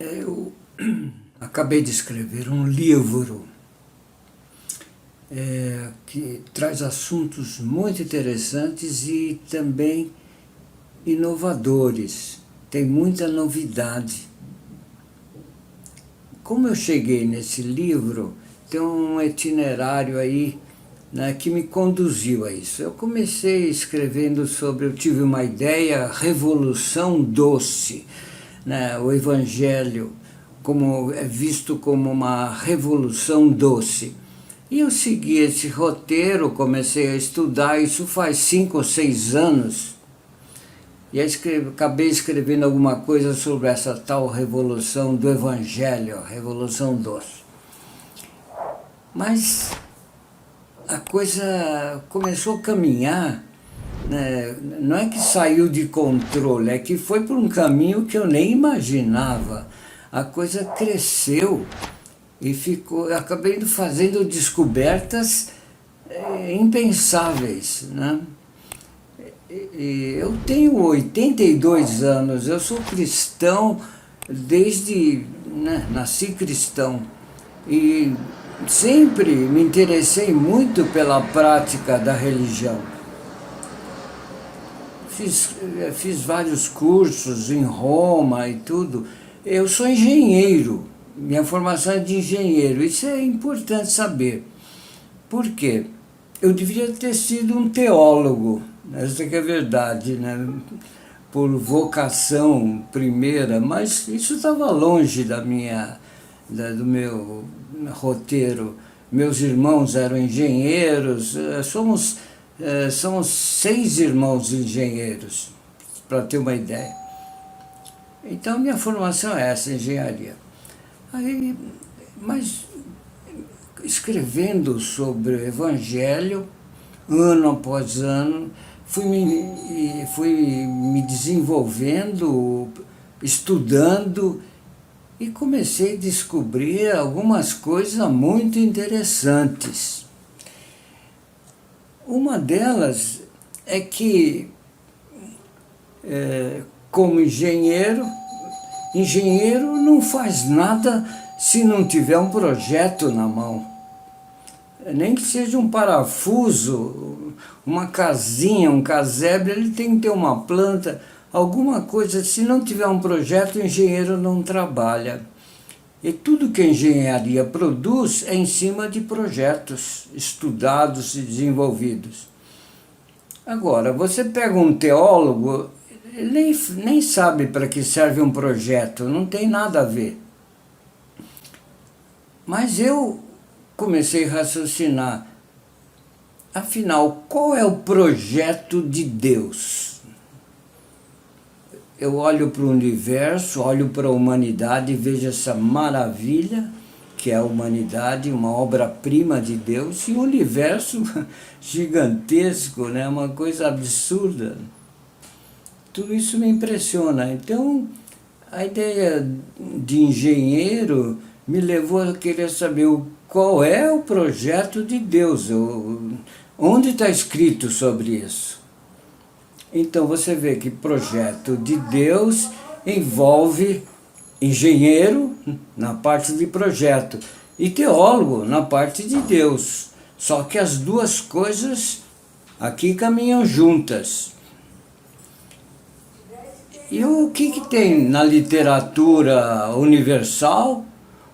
Eu acabei de escrever um livro que traz assuntos muito interessantes e também inovadores. Tem muita novidade. Como eu cheguei nesse livro, tem um itinerário aí, né, que me conduziu a isso. Eu comecei escrevendo sobre, eu tive uma ideia, revolução doce, né, o Evangelho como é visto como uma revolução doce. E eu segui esse roteiro, comecei a estudar, isso faz 5 ou 6 anos, e acabei escrevendo alguma coisa sobre essa tal revolução do Evangelho, a revolução doce. Mas a coisa começou a caminhar, né? Não é que saiu de controle, é que foi por um caminho que eu nem imaginava. A coisa cresceu e ficou, acabei fazendo descobertas impensáveis, né? Eu tenho 82 anos, eu sou cristão desde, né, nasci cristão e sempre me interessei muito pela prática da religião. Fiz vários cursos em Roma e tudo. Eu sou engenheiro, minha formação é de engenheiro, isso é importante saber. Por quê? Eu deveria ter sido um teólogo, essa que é a verdade, né? Por vocação primeira, mas isso estava longe do meu roteiro. Meus irmãos eram engenheiros, somos 6 irmãos engenheiros, para ter uma ideia. Então, minha formação é essa, engenharia. Mas escrevendo sobre o Evangelho, ano após ano, fui me desenvolvendo, estudando, e comecei a descobrir algumas coisas muito interessantes. Uma delas é que, como engenheiro não faz nada se não tiver um projeto na mão. Nem que seja um parafuso, uma casinha, um casebre, ele tem que ter uma planta, alguma coisa. Se não tiver um projeto, o engenheiro não trabalha. E tudo que a engenharia produz é em cima de projetos estudados e desenvolvidos. Agora, você pega um teólogo, ele nem sabe para que serve um projeto, não tem nada a ver. Mas eu comecei a raciocinar, afinal, qual é o projeto de Deus? Eu olho para o universo, olho para a humanidade e vejo essa maravilha, que é a humanidade, uma obra-prima de Deus, e um universo gigantesco, né? Uma coisa absurda. Tudo isso me impressiona. Então, a ideia de engenheiro me levou a querer saber qual é o projeto de Deus, onde está escrito sobre isso. Então você vê que projeto de Deus envolve engenheiro na parte de projeto e teólogo na parte de Deus. Só que as duas coisas aqui caminham juntas. E o que tem na literatura universal?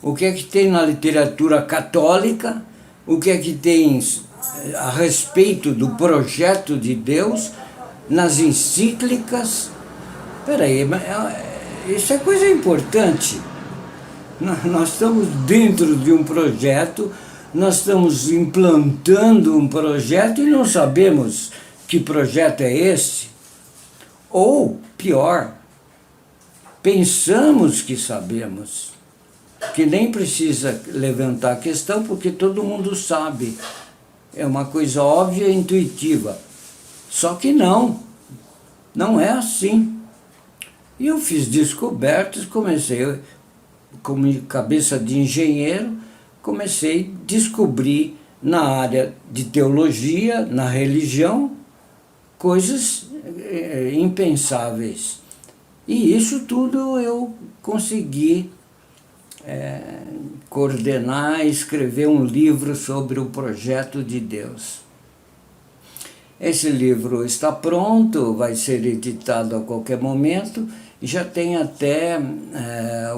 O que é que tem na literatura católica? O que é que tem a respeito do projeto de Deus nas encíclicas? Espera aí, isso é coisa importante. Nós estamos dentro de um projeto, nós estamos implantando um projeto e não sabemos que projeto é esse. Ou, pior, pensamos que sabemos, que nem precisa levantar a questão porque todo mundo sabe. É uma coisa óbvia e intuitiva. Só que não é assim. E eu fiz descobertas, comecei, como cabeça de engenheiro, comecei a descobrir na área de teologia, na religião, coisas impensáveis. E isso tudo eu consegui coordenar e escrever um livro sobre o projeto de Deus. Esse livro está pronto, vai ser editado a qualquer momento, e já tem até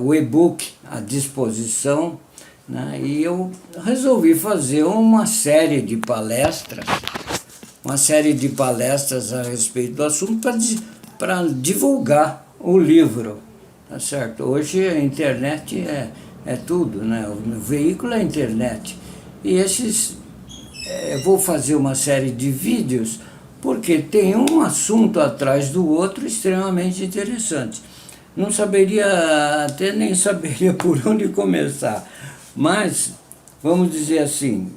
o e-book à disposição, né? E eu resolvi fazer uma série de palestras a respeito do assunto para divulgar o livro, tá certo? Hoje a internet é tudo, né? O veículo é a internet. E eu vou fazer uma série de vídeos porque tem um assunto atrás do outro extremamente interessante. Não saberia, até nem saberia por onde começar, mas vamos dizer assim,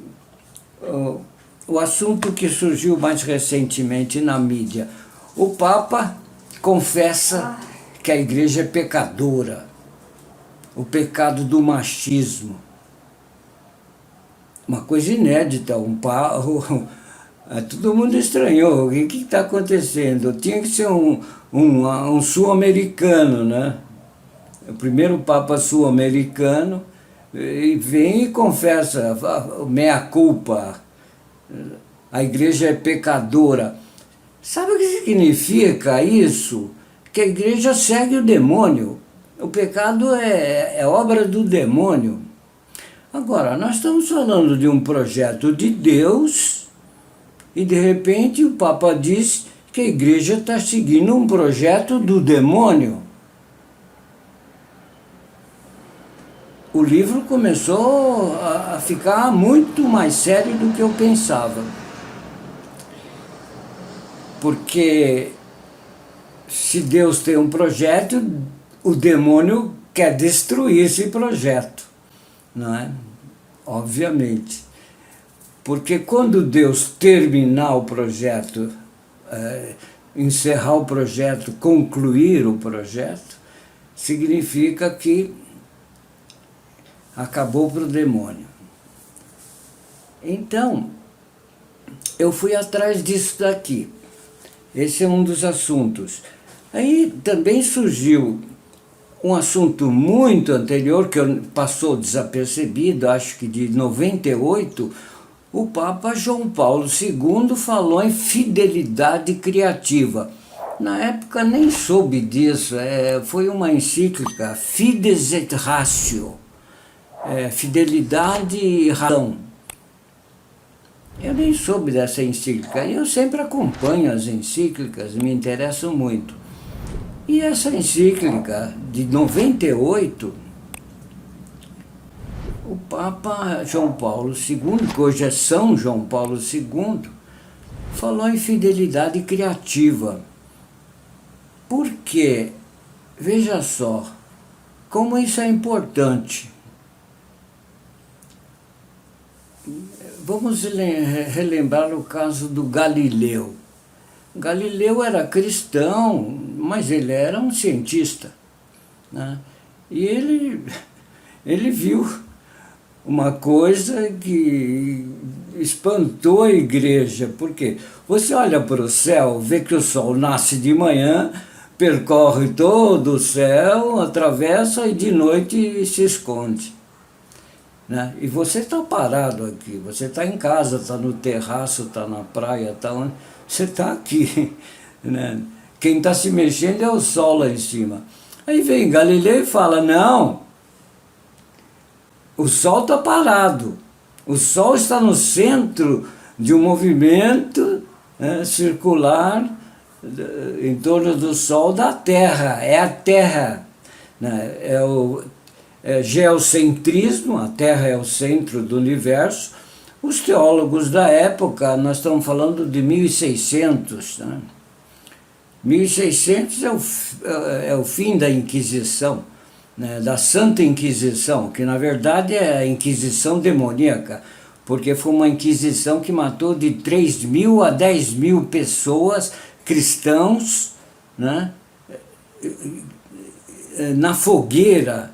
o assunto que surgiu mais recentemente na mídia: o Papa confessa que a igreja é pecadora, o pecado do machismo. Uma coisa inédita, todo mundo estranhou, o que está acontecendo? Tinha que ser um sul-americano, né? O primeiro Papa sul-americano, e vem e confessa, mea culpa, a igreja é pecadora. Sabe o que significa isso? Que a igreja segue o demônio. O pecado é obra do demônio. Agora, nós estamos falando de um projeto de Deus e, de repente, o Papa diz que a igreja está seguindo um projeto do demônio. O livro começou a ficar muito mais sério do que eu pensava. Porque se Deus tem um projeto, o demônio quer destruir esse projeto, não é? Obviamente. Porque quando Deus terminar o projeto, encerrar o projeto, concluir o projeto, significa que acabou para o demônio. Então, eu fui atrás disso daqui. Esse é um dos assuntos. Aí também surgiu um assunto muito anterior, que passou desapercebido, acho que de 98, o Papa João Paulo II falou em fidelidade criativa. Na época nem soube disso, foi uma encíclica, Fides et Ratio, fidelidade e razão. Eu nem soube dessa encíclica, eu sempre acompanho as encíclicas, me interessam muito. E essa encíclica de 98, o Papa João Paulo II, que hoje é São João Paulo II, falou em fidelidade criativa. Porque, veja só, como isso é importante. Vamos relembrar o caso do Galileu. Galileu era cristão, mas ele era um cientista, né? E ele viu uma coisa que espantou a igreja, porque você olha para o céu, vê que o sol nasce de manhã, percorre todo o céu, atravessa e de noite se esconde, né? E você está parado aqui, você está em casa, está no terraço, está na praia, está onde? Você está aqui, né? Quem está se mexendo é o sol lá em cima. Aí vem Galileu e fala: não, o sol está parado, o sol está no centro de um movimento, né, circular em torno do sol da Terra, é a Terra, né? É geocentrismo, a Terra é o centro do universo. Os teólogos da época, nós estamos falando de 1600, né? 1600 é o fim da Inquisição, né? Da Santa Inquisição, que na verdade é a Inquisição demoníaca, porque foi uma Inquisição que matou de 3.000 a 10.000 pessoas, cristãos, né? Na fogueira,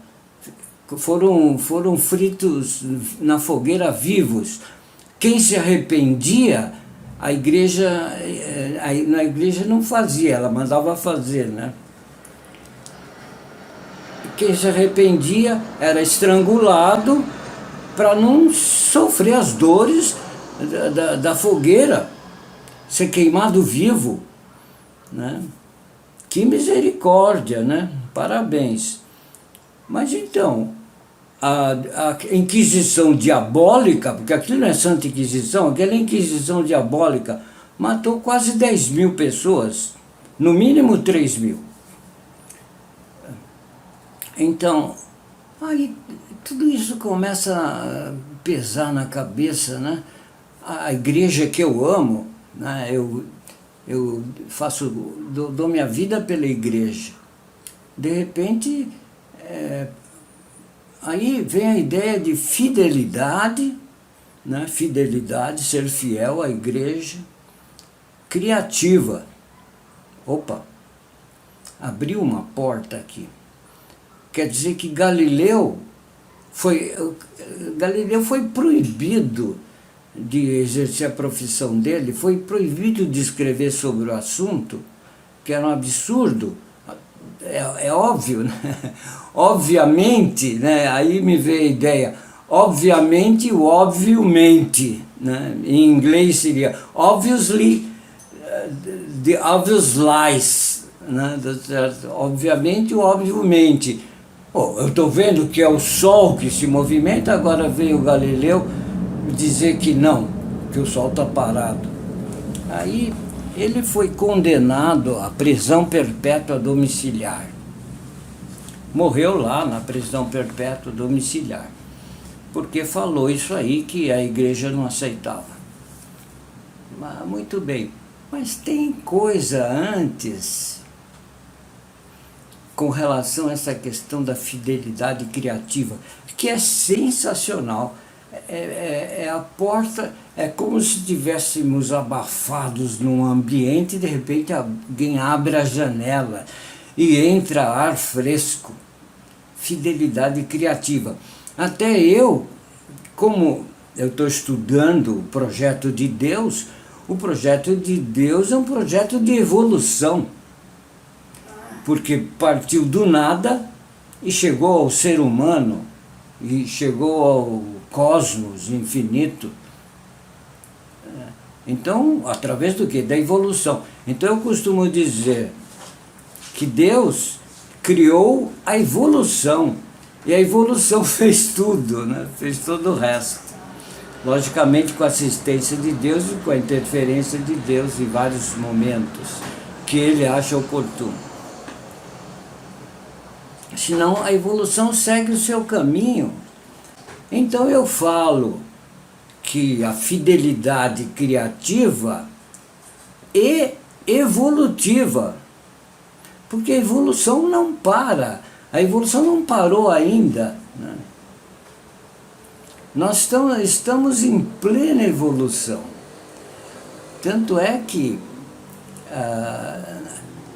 foram fritos na fogueira vivos. Quem se arrependia, a igreja não fazia, ela mandava fazer, né? quem se arrependia era estrangulado para não sofrer as dores da fogueira, ser queimado vivo, né? Que misericórdia, né? Parabéns. Mas então, a Inquisição diabólica, porque aquilo não é Santa Inquisição, aquela Inquisição diabólica matou quase 10 mil pessoas, no mínimo 3 mil. Então, aí tudo isso começa a pesar na cabeça, né? A igreja que eu amo, né? Eu dou minha vida pela igreja. De repente, aí vem a ideia de fidelidade, né? Fidelidade, ser fiel à igreja, criativa. Opa, abriu uma porta aqui. Quer dizer que Galileu foi proibido de exercer a profissão dele, foi proibido de escrever sobre o assunto, que era um absurdo. É óbvio, né? Obviamente, né? Aí me veio a ideia, obviamente, o óbvio-mente, né? Em inglês seria obviously, the obvious lies, né? Obviamente, o óbvio-mente. Oh, eu estou vendo que é o Sol que se movimenta, agora veio o Galileu dizer que não, que o Sol está parado. Aí ele foi condenado à prisão perpétua domiciliar. Morreu lá na prisão perpétua domiciliar, porque falou isso aí que a igreja não aceitava. Mas, muito bem, mas tem coisa antes com relação a essa questão da fidelidade criativa, que é sensacional. É a porta, é como se estivéssemos abafados num ambiente e de repente alguém abre a janela e entra ar fresco. Fidelidade criativa. Até eu, como eu estou estudando o projeto de Deus, o projeto de Deus é um projeto de evolução, porque partiu do nada e chegou ao ser humano, e chegou ao cosmos infinito. Então, através do quê? Da evolução. Então eu costumo dizer que Deus criou a evolução, e a evolução fez tudo, né? Fez todo o resto. Logicamente com a assistência de Deus e com a interferência de Deus em vários momentos que ele acha oportuno. Senão a evolução segue o seu caminho. Então eu falo que a fidelidade criativa e evolutiva, porque a evolução não para, a evolução não parou ainda, né? Nós estamos em plena evolução. Tanto é que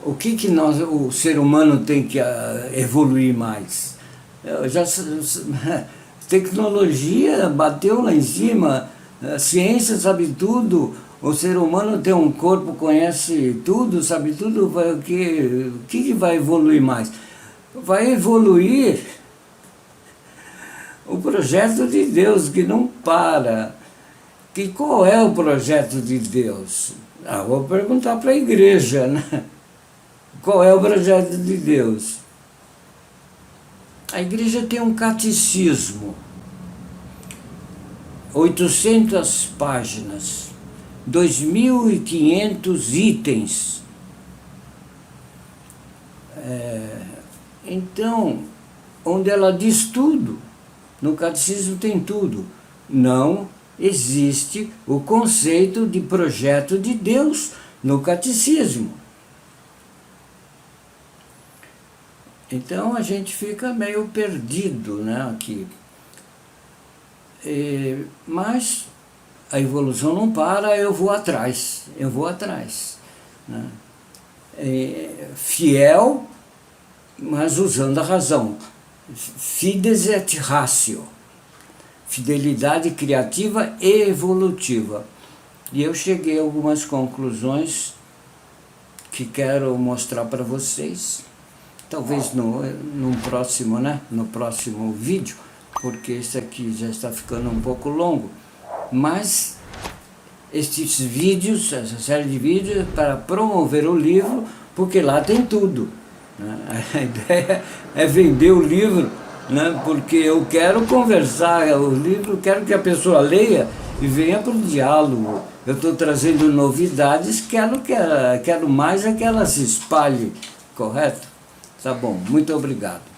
o ser humano tem que evoluir mais. Tecnologia bateu lá em cima, a ciência sabe tudo, o ser humano tem um corpo, conhece tudo, sabe tudo, o que vai evoluir mais? Vai evoluir o projeto de Deus, que não para. Qual é o projeto de Deus? Vou perguntar para a igreja, né? Qual é o projeto de Deus? A igreja tem um catecismo, 800 páginas, 2.500 itens. Então, onde ela diz tudo, no catecismo tem tudo. Não existe o conceito de projeto de Deus no catecismo. Então a gente fica meio perdido, né, aqui. Mas a evolução não para, eu vou atrás, né? Fiel, mas usando a razão. Fides et ratio. Fidelidade criativa e evolutiva. E eu cheguei a algumas conclusões que quero mostrar para vocês. talvez no próximo, né? No próximo vídeo, porque esse aqui já está ficando um pouco longo. Mas estes vídeos, essa série de vídeos é para promover o livro, porque lá tem tudo, né? A ideia é vender o livro, né? Porque eu quero conversar, o livro, quero que a pessoa leia e venha para o diálogo. Eu estou trazendo novidades, quero mais é que ela se espalhe, correto? Tá bom, muito obrigado.